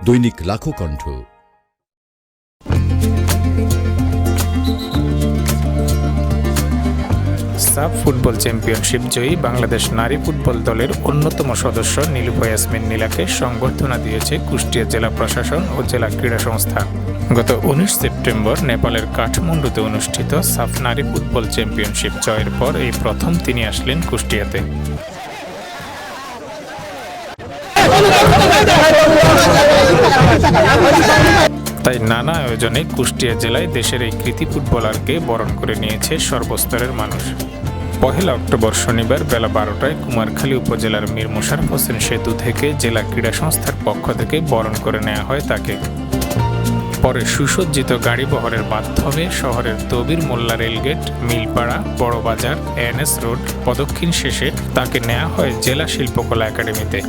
দৈনিক লাখো কণ্ঠ। সাফ ফুটবল চ্যাম্পিয়নশিপ জয়ী বাংলাদেশ নারী ফুটবল দলের অন্যতম সদস্য নীলুফা ইয়াসমিন নীলাকে সংবর্ধনা দিয়েছে কুষ্টিয়া জেলা প্রশাসন ও জেলা ক্রীড়া সংস্থা। গত 19 সেপ্টেম্বর নেপালের কাঠমান্ডুতে অনুষ্ঠিত সাফ নারী ফুটবল চ্যাম্পিয়নশিপ জয়ের পর এই প্রথম তিনি আসলেন কুষ্টিয়াতে। তাই নানা আয়োজনে কুষ্টিয়া জেলায় দেশের এই কৃতি ফুটবলারকে বরণ করে নিয়েছে সর্বস্তরের মানুষ। 1 অক্টোবর শনিবার বেলা 12টায় কুমারখালী উপজেলার মীর মোশাররফ হোসেন সেতু থেকে জেলা ক্রীড়া সংস্থার পক্ষ থেকে বরণ করে নেওয়া হয় তাকে। পরে সুসজ্জিত গাড়ি বহরের মাধ্যমে শহরের Tabir Molla rail gate, Milpara, Barabazar, NS road প্রদক্ষিণ শেষে তাকে নেওয়া হয় জেলা শিল্পকলা একাডেমিতে।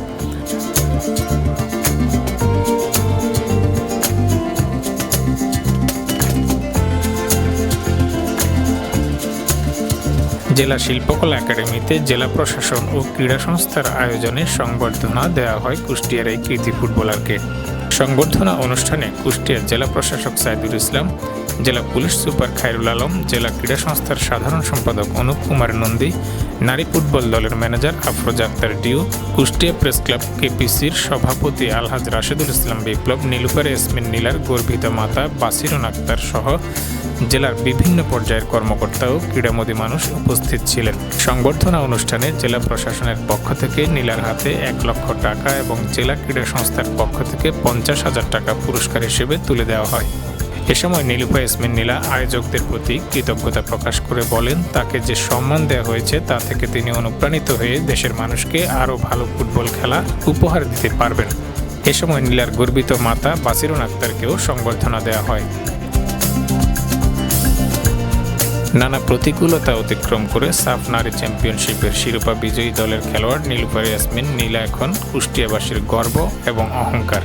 জেলা শিল্পকলা একাডেমিতে জেলা প্রশাসন ও ক্রীড়া সংস্থার আয়োজনে সংবর্ধনা দেওয়া হয় কুষ্টিয়ার এই কৃতি ফুটবলারকে। সংবর্ধনা অনুষ্ঠানে কুষ্টিয়ার জেলা প্রশাসক সাইদুল ইসলাম, জেলা পুলিশ সুপার খায়রুল আলম, জেলা ক্রীড়া সংস্থার সাধারণ সম্পাদক অনুপ কুমার নন্দী, নারী ফুটবল দলের manager Afroza Akter Dew, Kushtia press club কেপিসির সভাপতি আলহাজ রাশেদুল ইসলাম বিপ্লব, নীলুফা ইয়াসমিন নীলার গর্বিত মাতা বাসিরুন আক্তার সহ জেলার বিভিন্ন পর্যায়ের কর্মকর্তা ও ক্রীড়ামোদী মানুষ উপস্থিত ছিলেন। সংবর্ধনা অনুষ্ঠানে জেলা প্রশাসনের পক্ষ থেকে নীলার হাতে 1 লক্ষ টাকা এবং জেলা ক্রীড়া সংস্থার পক্ষ থেকে 50,000 টাকা পুরস্কার হিসেবে তুলে দেওয়া হয়। এ সময় নীলুফা ইয়াসমিন নীলা আয়োজকদের প্রতি কৃতজ্ঞতা প্রকাশ করে বলেন, তাকে যে সম্মান দেওয়া হয়েছে তা থেকে তিনি অনুপ্রাণিত হয়ে দেশের মানুষকে আরও ভালো ফুটবল খেলা উপহার দিতে পারবেন। এ সময় নীলার গর্বিত মাতা বাসিরুন আক্তারকেও সংবর্ধনা দেওয়া হয়। নানা প্রতিকূলতা অতিক্রম করে সাফ নারী চ্যাম্পিয়নশিপের শিরোপা বিজয়ী দলের খেলোয়াড় নীলুফা ইয়াসমিন নীলা এখন কুষ্টিয়াবাসীর গর্ব এবং অহংকার।